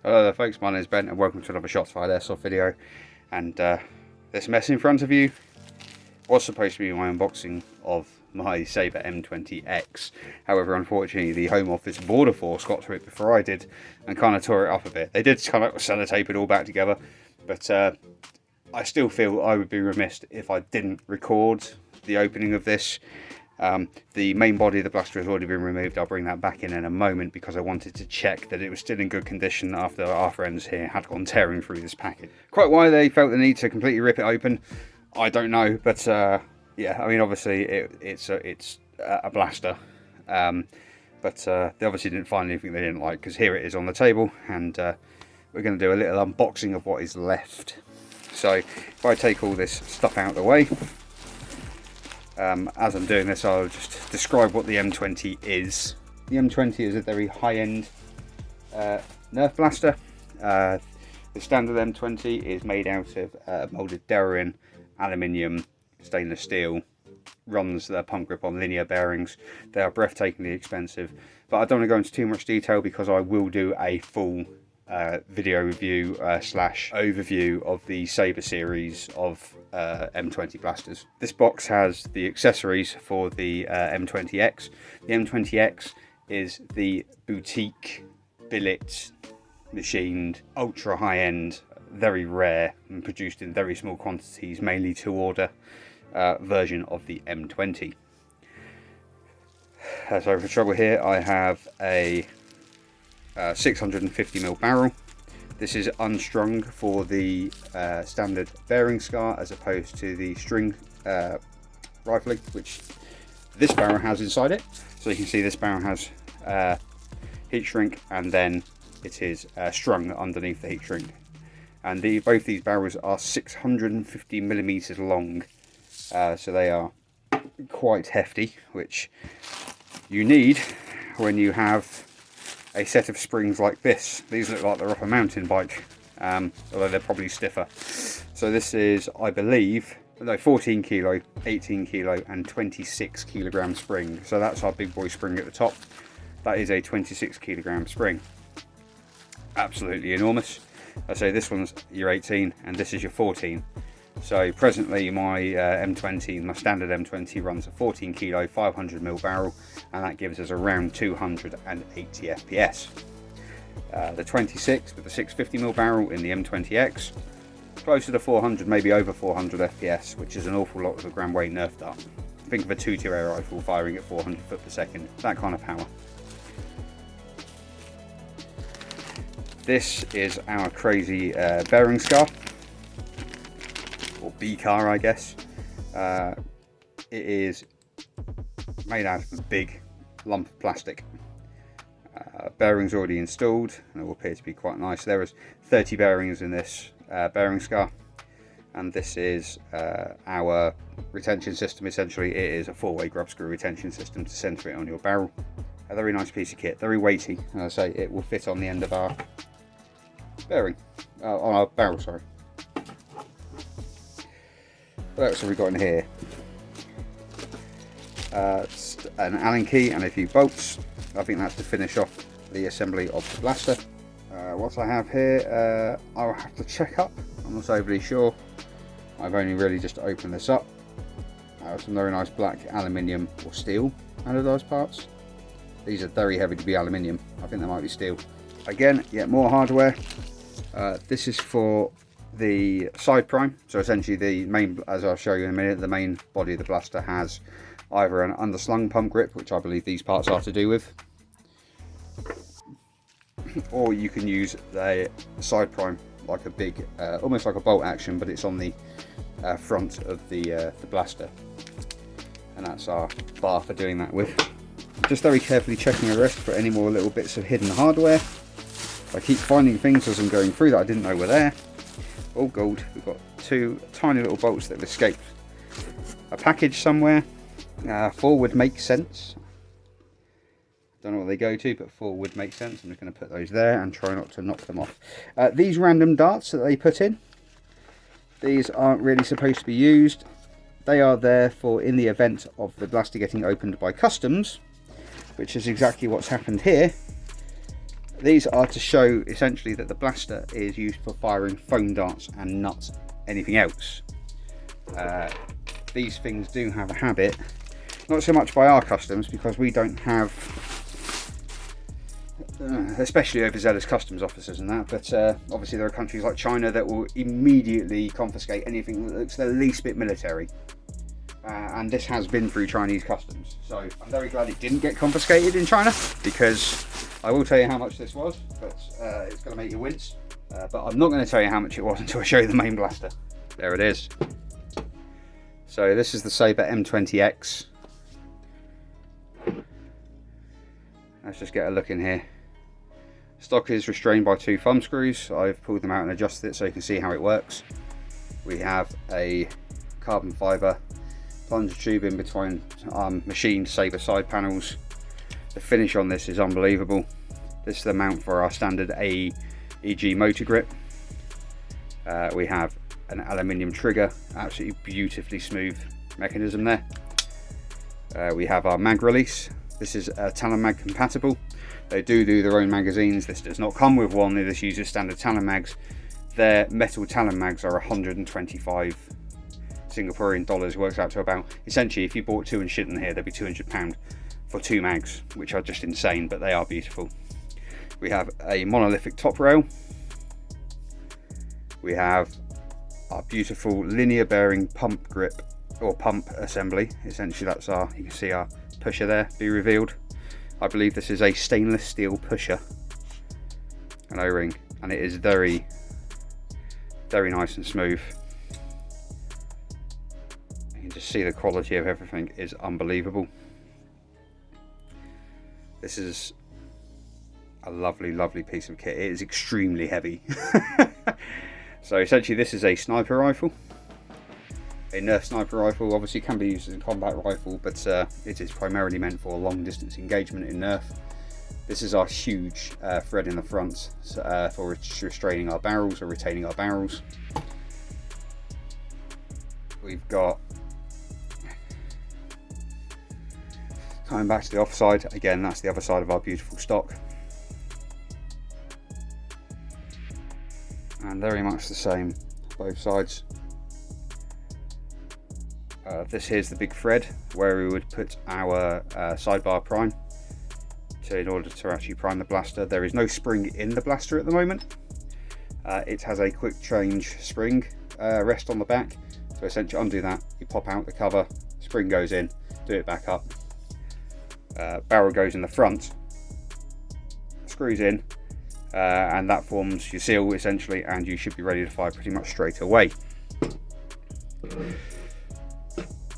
Hello there folks, my name is Ben and welcome to another Shots Fired Airsoft video. And this mess in front of you was supposed to be my unboxing of my Sabre M20X. However, unfortunately the Home Office border force got to it before I did and kind of tore it up a bit. They did kind of sellotape it all back together, but I still feel I would be remiss if I didn't record the opening of this. The main body of the blaster has already been removed. I'll bring that back in a moment because I wanted to check that it was still in good condition after our friends here had gone tearing through this packet. Quite why they felt the need to completely rip it open, I don't know, but yeah, I mean obviously it's a blaster, but they obviously didn't find anything they didn't like, because here it is on the table, and we're going to do a little unboxing of what is left. So if I take all this stuff out of the way, as I'm doing this, I'll just describe what the M20 is. The M20 is a very high-end Nerf blaster. The standard M20 is made out of molded Delrin, aluminium, stainless steel, runs the pump grip on linear bearings. They are breathtakingly expensive, but I don't want to go into too much detail because I will do a full video review slash overview of the Sabre series of M20 blasters. This box has the accessories for the M20X. The M20X is the boutique, billet, machined, ultra high-end, very rare and produced in very small quantities, mainly to order version of the M20. So for trouble here, I have a 650mm barrel. This is unstrung for the standard bearing scar as opposed to the string rifling, which this barrel has inside it. So you can see this barrel has heat shrink, and then it is strung underneath the heat shrink. And both these barrels are 650mm long, so they are quite hefty, which you need when you have a set of springs like this. These look like they're off a mountain bike, although they're probably stiffer. So this is, I believe, 14 kilo, 18 kilo and 26 kilogram spring. So that's our big boy spring at the top. That is a 26 kilogram spring. Absolutely enormous. I say this one's your 18 and this is your 14. So presently my M20, my standard M20, runs a 14 kilo 500mm barrel, and that gives us around 280 FPS. The 26 with the 650mm barrel in the M20X, closer to 400, maybe over 400 FPS, which is an awful lot of a gram weight Nerf dart. Think of a 2-2 air rifle firing at 400 foot per second, that kind of power. This is our crazy bearing scar, or B-car I guess. It is made out of a big lump of plastic. Bearings already installed, and it will appear to be quite nice. There is 30 bearings in this bearing scar, and this is our retention system. Essentially it is a 4-way grub screw retention system to centre it on your barrel. A very nice piece of kit, very weighty, and I say it will fit on the end of our bearing, on our barrel, sorry. What else have we got in here? An Allen key and a few bolts. I think that's to finish off the assembly of the blaster. What I have here, I'll have to check up. I'm not overly sure. I've only really just opened this up. Some very nice black aluminium or steel anodized parts. These are very heavy to be aluminium. I think they might be steel. Again, yet more hardware. This is for the side prime. So essentially the main, as I'll show you in a minute, the main body of the blaster has either an underslung pump grip, which I believe these parts are to do with, or you can use the side prime like a big, almost like a bolt action, but it's on the front of the blaster, and that's our bar for doing that with. Just very carefully checking the rest for any more little bits of hidden hardware. I keep finding things as I'm going through that I didn't know were there. All gold. We've got 2 tiny little bolts that have escaped a package somewhere. 4 would make sense. Don't know what they go to, but 4 would make sense. I'm just going to put those there and try not to knock them off. These random darts that they put in, these aren't really supposed to be used. They are there for in the event of the blaster getting opened by customs, which is exactly what's happened here. These are to show essentially that the blaster is used for firing foam darts and not anything else. These things do have a habit, not so much by our customs, because we don't have, especially overzealous customs officers and that, but obviously there are countries like China that will immediately confiscate anything that looks the least bit military. And this has been through Chinese customs, so I'm very glad it didn't get confiscated in China, because I will tell you how much this was, but it's going to make you wince. But I'm not going to tell you how much it was until I show you the main blaster. There it is. So this is the Sabre M20X. Let's just get a look in here. Stock is restrained by 2 thumb screws. I've pulled them out and adjusted it so you can see how it works. We have a carbon fibre plunger tube in between machined Sabre side panels. The finish on this is unbelievable. This is the mount for our standard AEG motor grip. We have an aluminium trigger, absolutely beautifully smooth mechanism there. We have our mag release. This is Talon mag compatible. They do their own magazines. This does not come with one. This uses standard Talon mags. Their metal Talon mags are 125 Singaporean dollars. Works out to about, essentially, if you bought 2 and shit in here, they'd be £200 for 2 mags, which are just insane, but they are beautiful. We have a monolithic top rail. We have our beautiful linear bearing pump grip or pump assembly. Essentially, that's our, you can see our pusher there be revealed. I believe this is a stainless steel pusher, an O-ring, and it is very, very nice and smooth. You can just see the quality of everything is unbelievable. This is a lovely, lovely piece of kit. It is extremely heavy. So essentially this is a sniper rifle. A Nerf sniper rifle. Obviously it can be used as a combat rifle, but it is primarily meant for long distance engagement in Nerf. This is our huge thread in the front for restraining our barrels or retaining our barrels. We've got, coming back to the offside, again that's the other side of our beautiful stock. And very much the same, both sides. This here's the big thread where we would put our sidebar prime in order to actually prime the blaster. There is no spring in the blaster at the moment. It has a quick change spring rest on the back. So essentially undo that, you pop out the cover, spring goes in, do it back up. Barrel goes in the front, screws in, and that forms your seal essentially, and you should be ready to fire pretty much straight away.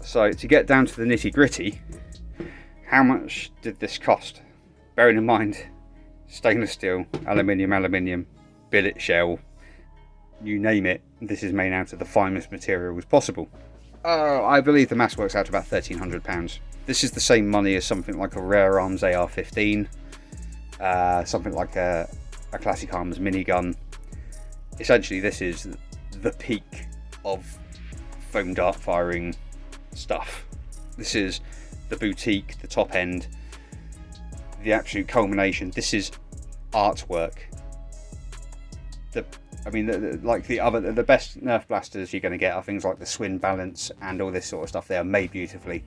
So to get down to the nitty gritty, how much did this cost? Bearing in mind, stainless steel, aluminium, billet shell, you name it, this is made out of the finest materials possible. I believe the mass works out to about £1,300. This is the same money as something like a Rare Arms AR-15, something like a Classic Arms minigun. Essentially this is the peak of foam dart firing stuff. This is the boutique, the top end, the absolute culmination. This is artwork. The best Nerf blasters you're going to get are things like the Swin Balance and all this sort of stuff. They are made beautifully,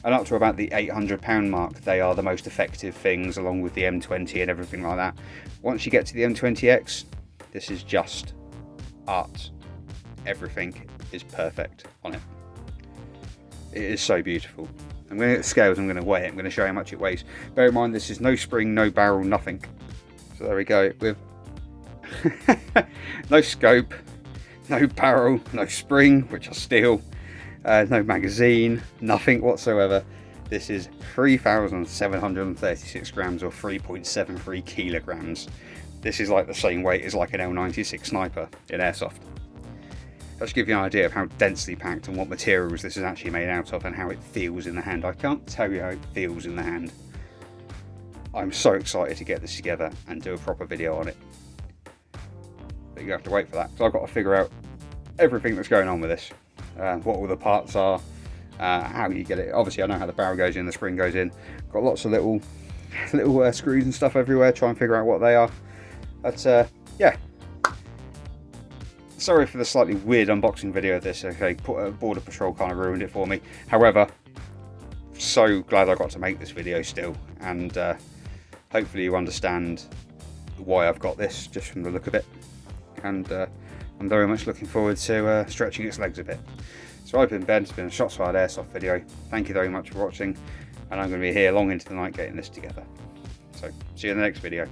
and up to about the £800 mark they are the most effective things, along with the M20 and everything like that. Once you get to the M20X, this is just art. Everything is perfect on it. It is so beautiful. I'm going to get the scales, I'm going to weigh it, I'm going to show you how much it weighs. Bear in mind this is no spring, no barrel, nothing. So there we go, with no scope, no barrel, no spring, which are steel, no magazine, nothing whatsoever. This is 3,736 grams or 3.73 kilograms. This is like the same weight as like an L96 sniper in airsoft. That should give you an idea of how densely packed and what materials this is actually made out of and how it feels in the hand. I can't tell you how it feels in the hand. I'm so excited to get this together and do a proper video on it. But you have to wait for that. So I've got to figure out everything that's going on with this. What all the parts are, how you get it. Obviously I know how the barrel goes in, the spring goes in. Got lots of little little screws and stuff everywhere, try and figure out what they are. But yeah, sorry for the slightly weird unboxing video of this. Okay, Border Patrol kind of ruined it for me. However, so glad I got to make this video still, and hopefully you understand why I've got this just from the look of it, and I'm very much looking forward to stretching its legs a bit. So I've been Ben, it's been a Shots Fired Airsoft video. Thank you very much for watching, and I'm going to be here long into the night getting this together. So see you in the next video.